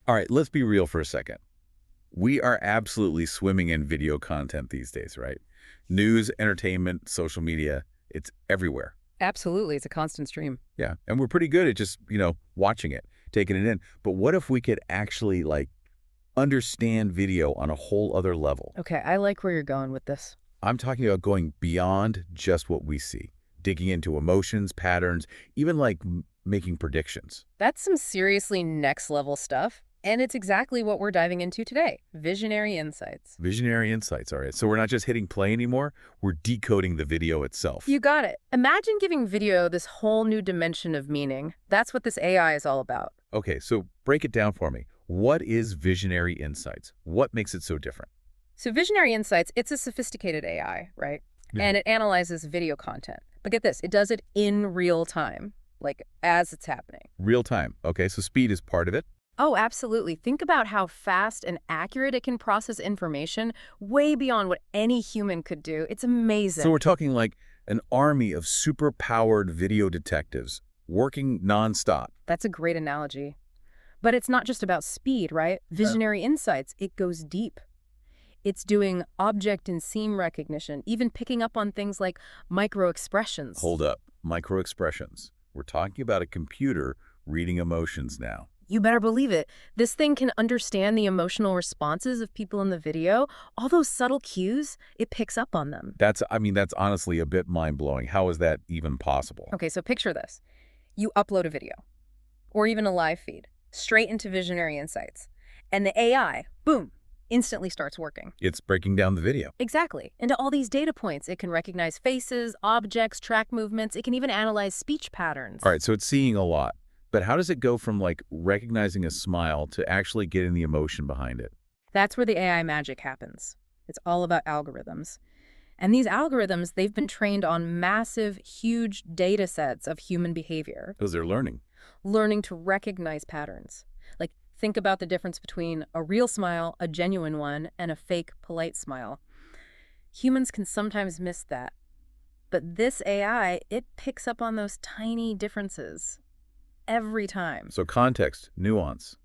All right, let's be real for a second. We are absolutely swimming in video content these days, right? News, entertainment, social media, it's everywhere. Absolutely. It's a constant stream. Yeah, and we're pretty good at just, watching it, taking it in. But what if we could actually, understand video on a whole other level? Okay, I like where you're going with this. I'm talking about going beyond just what we see, digging into emotions, patterns, even making predictions. That's some seriously next level stuff. And it's exactly what we're diving into today. Visionary insights. Visionary insights, all right. So we're not just hitting play anymore, we're decoding the video itself. You got it. Imagine giving video this whole new dimension of meaning. That's what this AI is all about. Okay, so break it down for me. What is visionary insights? What makes it so different? So visionary insights, it's a sophisticated AI, right? Yeah. And it analyzes video content. But get this, it does it in real time, like as it's happening. Real time. Okay, so speed is part of it. Oh, absolutely. Think about how fast and accurate it can process information, way beyond what any human could do. It's amazing. So we're talking like an army of super-powered video detectives working nonstop. That's a great analogy. But it's not just about speed, right? Visionary insights, it goes deep. It's doing object and scene recognition, even picking up on things like micro-expressions. Hold up. Micro-expressions. We're talking about a computer reading emotions now. You better believe it. This thing can understand the emotional responses of people in the video. All those subtle cues, it picks up on them. That's honestly a bit mind-blowing. How is that even possible? Okay, so picture this. You upload a video, or even a live feed, straight into Visionary Insights. And the AI, boom, instantly starts working. It's breaking down the video. Exactly. Into all these data points, it can recognize faces, objects, track movements. It can even analyze speech patterns. All right, so it's seeing a lot. But how does it go from recognizing a smile to actually getting the emotion behind it? That's where the AI magic happens. It's all about algorithms. And these algorithms, they've been trained on massive, huge data sets of human behavior. Because they're learning. Learning to recognize patterns. Like, think about the difference between a real smile, a genuine one, and a fake, polite smile. Humans can sometimes miss that. But this AI, it picks up on those tiny differences. Every time. So context, nuance.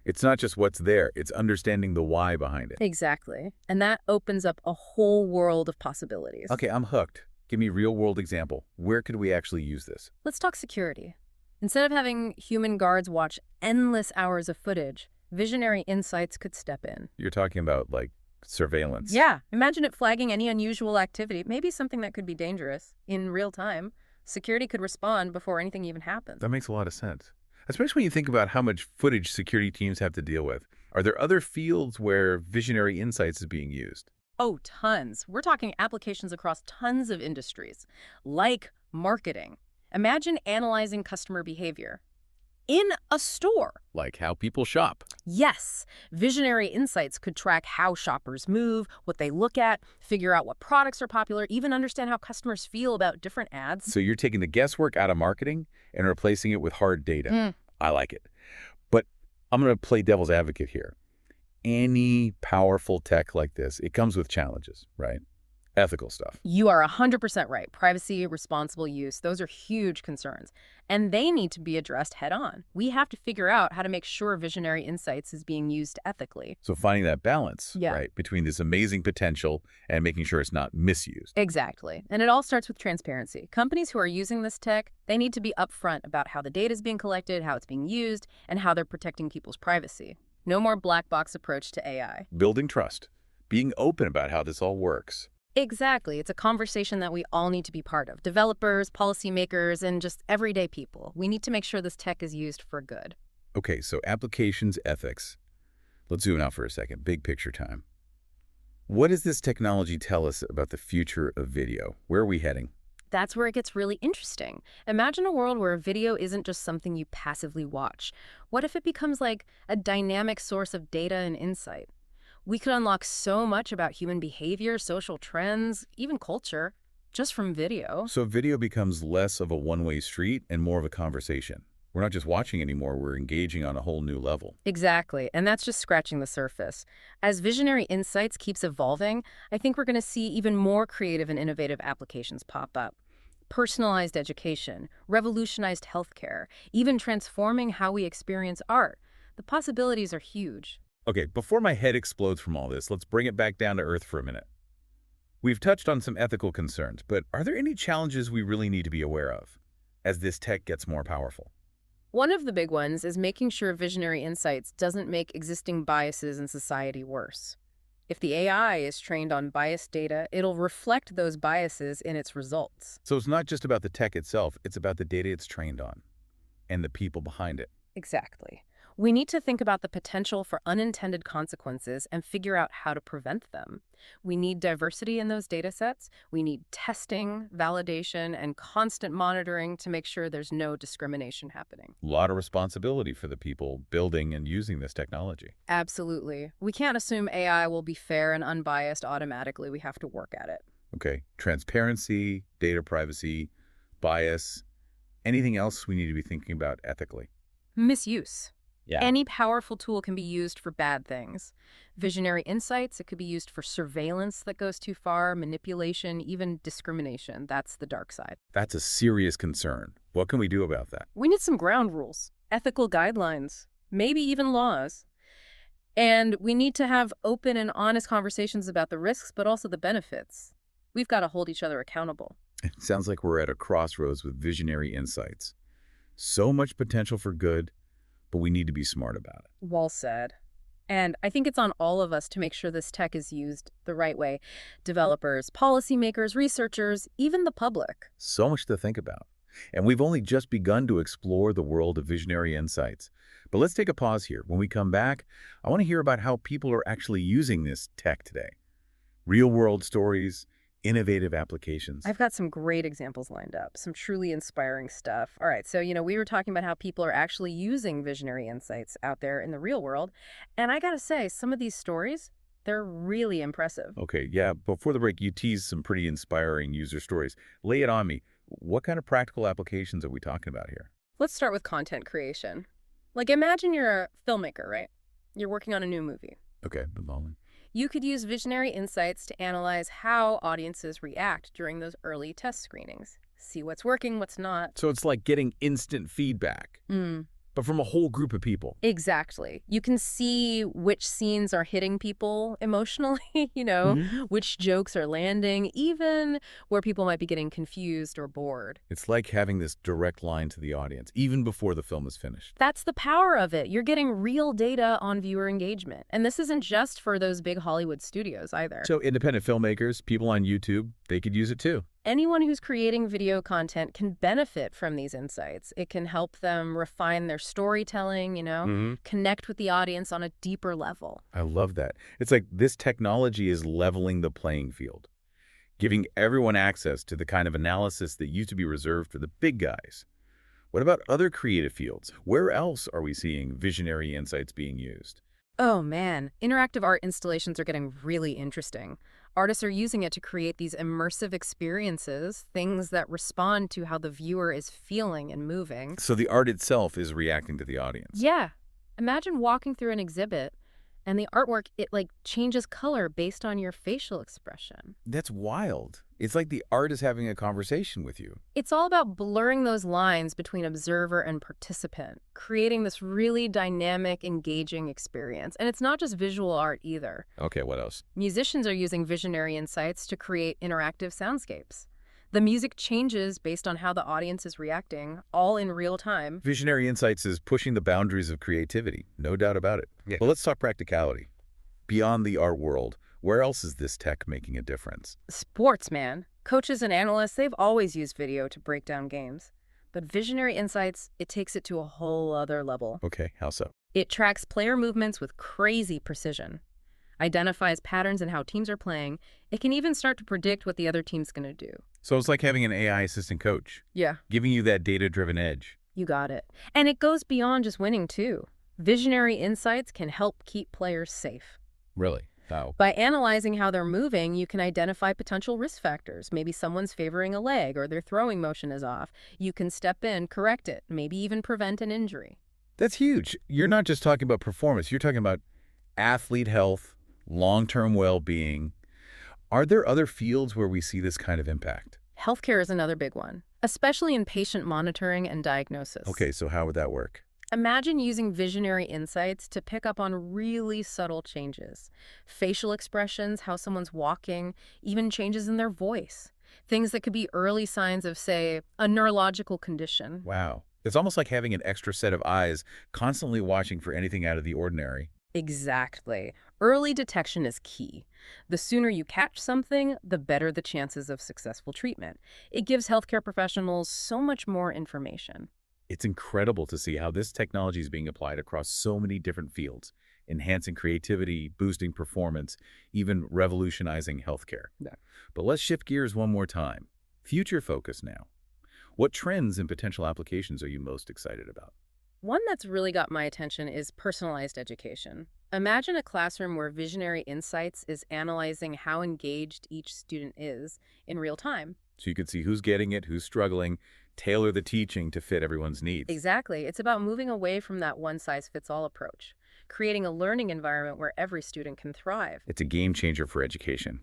It's not just what's there, it's understanding the why behind it. Exactly. And that opens up a whole world of possibilities. Okay, I'm hooked. Give me a real-world example. Where could we actually use this? Let's talk security. Instead of having human guards watch endless hours of footage, Visionary Insights could step in. You're talking about, surveillance. Yeah. Imagine it flagging any unusual activity, maybe something that could be dangerous, in real time. Security could respond before anything even happens. That makes a lot of sense. Especially when you think about how much footage security teams have to deal with. Are there other fields where Visionary Insights is being used? Oh, tons. We're talking applications across tons of industries, like marketing. Imagine analyzing customer behavior in a store. Like how people shop. Yes, Visionary Insights could track how shoppers move, what they look at, figure out what products are popular, even understand how customers feel about different ads. So you're taking the guesswork out of marketing and replacing it with hard data. I like it. But I'm going to play devil's advocate here. Any powerful tech like this, it comes with challenges, right? Ethical stuff. You are 100% right. Privacy, responsible use, those are huge concerns. And they need to be addressed head on. We have to figure out how to make sure Visionary Insights is being used ethically. So finding that balance, Yeah. right, between this amazing potential and making sure it's not misused. Exactly. And it all starts with transparency. Companies who are using this tech, they need to be upfront about how the data is being collected, how it's being used, and how they're protecting people's privacy. No more black box approach to AI. Building trust. Being open about how this all works. Exactly. It's a conversation that we all need to be part of. Developers, policymakers, and just everyday people. We need to make sure this tech is used for good. Okay, so applications, ethics. Let's zoom out for a second. Big picture time. What does this technology tell us about the future of video? Where are we heading? That's where it gets really interesting. Imagine a world where video isn't just something you passively watch. What if it becomes like a dynamic source of data and insight? We could unlock so much about human behavior, social trends, even culture, just from video. So video becomes less of a one-way street and more of a conversation. We're not just watching anymore, we're engaging on a whole new level. Exactly, and that's just scratching the surface. As Visionary Insights keeps evolving, I think we're going to see even more creative and innovative applications pop up. Personalized education, revolutionized healthcare, even transforming how we experience art. The possibilities are huge. Okay, before my head explodes from all this, let's bring it back down to earth for a minute. We've touched on some ethical concerns, but are there any challenges we really need to be aware of as this tech gets more powerful? One of the big ones is making sure visionary insights doesn't make existing biases in society worse. If the AI is trained on biased data, it'll reflect those biases in its results. So it's not just about the tech itself, it's about the data it's trained on and the people behind it. Exactly. We need to think about the potential for unintended consequences and figure out how to prevent them. We need diversity in those data sets. We need testing, validation, and constant monitoring to make sure there's no discrimination happening. A lot of responsibility for the people building and using this technology. Absolutely. We can't assume AI will be fair and unbiased automatically. We have to work at it. Okay, transparency, data privacy, bias, anything else we need to be thinking about ethically? Misuse. Yeah. Any powerful tool can be used for bad things. Visionary insights, it could be used for surveillance that goes too far, manipulation, even discrimination. That's the dark side. That's a serious concern. What can we do about that? We need some ground rules, ethical guidelines, maybe even laws. And we need to have open and honest conversations about the risks, but also the benefits. We've got to hold each other accountable. It sounds like we're at a crossroads with visionary insights. So much potential for good, but we need to be smart about it. Well said. And I think it's on all of us to make sure this tech is used the right way. Developers, policymakers, researchers, even the public. So much to think about. And we've only just begun to explore the world of visionary insights. But let's take a pause here. When we come back, I want to hear about how people are actually using this tech today. Real-world stories, innovative applications. I've got some great examples lined up, some truly inspiring stuff. All right, so, we were talking about how people are actually using visionary insights out there in the real world. And I gotta say, some of these stories, they're really impressive. Okay, yeah, before the break, you teased some pretty inspiring user stories. Lay it on me. What kind of practical applications are we talking about here? Let's start with content creation. Like, imagine you're a filmmaker, right? You're working on a new movie. Okay, the following. You could use visionary insights to analyze how audiences react during those early test screenings. See what's working, what's not. So it's like getting instant feedback, but from a whole group of people. Exactly. You can see which scenes are hitting people emotionally, which jokes are landing, even where people might be getting confused or bored. It's like having this direct line to the audience, even before the film is finished. That's the power of it. You're getting real data on viewer engagement. And this isn't just for those big Hollywood studios either. So independent filmmakers, people on YouTube, they could use it too. Anyone who's creating video content can benefit from these insights. It can help them refine their storytelling, connect with the audience on a deeper level. I love that. It's like this technology is leveling the playing field, giving everyone access to the kind of analysis that used to be reserved for the big guys. What about other creative fields? Where else are we seeing visionary insights being used? Oh man, interactive art installations are getting really interesting. Artists are using it to create these immersive experiences, things that respond to how the viewer is feeling and moving. So the art itself is reacting to the audience. Yeah. Imagine walking through an exhibit and the artwork, it changes color based on your facial expression. That's wild. It's like the art is having a conversation with you. It's all about blurring those lines between observer and participant, creating this really dynamic, engaging experience. And it's not just visual art either. Okay, what else? Musicians are using visionary insights to create interactive soundscapes. The music changes based on how the audience is reacting, all in real time. Visionary insights is pushing the boundaries of creativity, no doubt about it. Yeah. But let's talk practicality. Beyond the art world, where else is this tech making a difference? Sports, man. Coaches and analysts, they've always used video to break down games. But visionary insights, it takes it to a whole other level. Okay, how so? It tracks player movements with crazy precision, identifies patterns in how teams are playing. It can even start to predict what the other team's going to do. So it's like having an AI assistant coach. Yeah. Giving you that data-driven edge. You got it. And it goes beyond just winning, too. Visionary insights can help keep players safe. Really? How? By analyzing how they're moving, you can identify potential risk factors. Maybe someone's favoring a leg or their throwing motion is off. You can step in, correct it, maybe even prevent an injury. That's huge. You're not just talking about performance. You're talking about athlete health, long-term well-being. Are there other fields where we see this kind of impact? Healthcare is another big one, especially in patient monitoring and diagnosis. Okay, so how would that work? Imagine using visionary insights to pick up on really subtle changes. Facial expressions, how someone's walking, even changes in their voice. Things that could be early signs of, say, a neurological condition. Wow. It's almost like having an extra set of eyes constantly watching for anything out of the ordinary. Exactly. Early detection is key. The sooner you catch something, the better the chances of successful treatment. It gives healthcare professionals so much more information. It's incredible to see how this technology is being applied across so many different fields, enhancing creativity, boosting performance, even revolutionizing healthcare. Yeah. But let's shift gears one more time. Future focus now. What trends and potential applications are you most excited about? One that's really got my attention is personalized education. Imagine a classroom where visionary insights is analyzing how engaged each student is in real time. So you could see who's getting it, who's struggling, tailor the teaching to fit everyone's needs. Exactly. It's about moving away from that one-size-fits-all approach, creating a learning environment where every student can thrive. It's a game changer for education.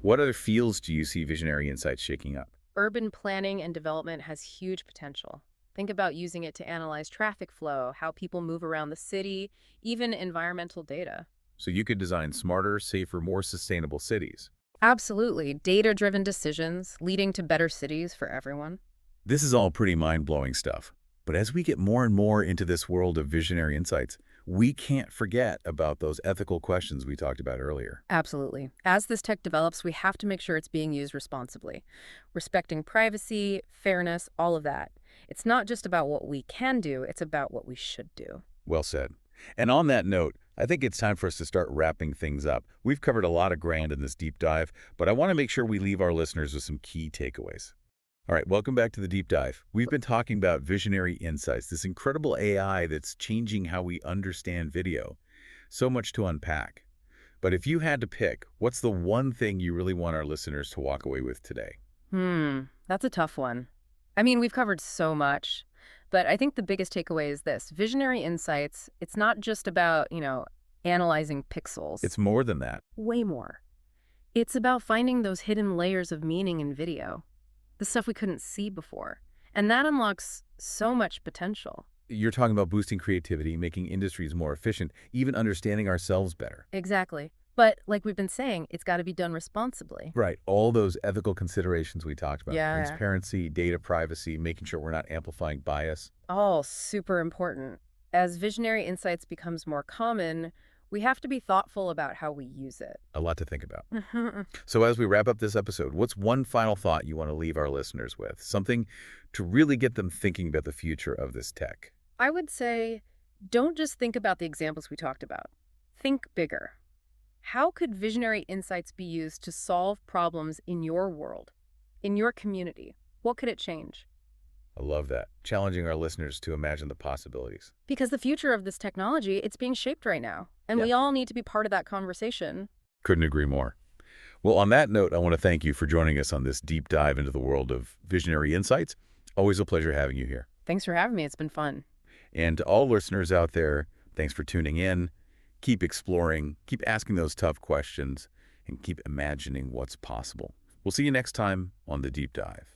What other fields do you see visionary insights shaking up? Urban planning and development has huge potential. Think about using it to analyze traffic flow, how people move around the city, even environmental data. So you could design smarter, safer, more sustainable cities. Absolutely. Data-driven decisions leading to better cities for everyone. This is all pretty mind-blowing stuff. But as we get more and more into this world of visionary insights, we can't forget about those ethical questions we talked about earlier. Absolutely. As this tech develops, we have to make sure it's being used responsibly, respecting privacy, fairness, all of that. It's not just about what we can do, it's about what we should do. Well said. And on that note, I think it's time for us to start wrapping things up. We've covered a lot of ground in this deep dive, but I want to make sure we leave our listeners with some key takeaways. All right, welcome back to the deep dive. We've been talking about visionary insights, this incredible AI that's changing how we understand video. So much to unpack. But if you had to pick, what's the one thing you really want our listeners to walk away with today? That's a tough one. I mean, we've covered so much, but I think the biggest takeaway is this. Visionary insights, it's not just about, analyzing pixels. It's more than that. Way more. It's about finding those hidden layers of meaning in video, the stuff we couldn't see before. And that unlocks so much potential. You're talking about boosting creativity, making industries more efficient, even understanding ourselves better. Exactly. But like we've been saying, it's got to be done responsibly. Right. All those ethical considerations we talked about. Yeah. Transparency, data privacy, making sure we're not amplifying bias. All super important. As visionary insights becomes more common, we have to be thoughtful about how we use it. A lot to think about. So as we wrap up this episode, what's one final thought you want to leave our listeners with? Something to really get them thinking about the future of this tech. I would say, don't just think about the examples we talked about. Think bigger. How could visionary insights be used to solve problems in your world, in your community? What could it change? I love that. Challenging our listeners to imagine the possibilities. Because the future of this technology, it's being shaped right now. And we all need to be part of that conversation. Couldn't agree more. Well, on that note, I want to thank you for joining us on this deep dive into the world of visionary insights. Always a pleasure having you here. Thanks for having me. It's been fun. And to all listeners out there, thanks for tuning in. Keep exploring, keep asking those tough questions, and keep imagining what's possible. We'll see you next time on The Deep Dive.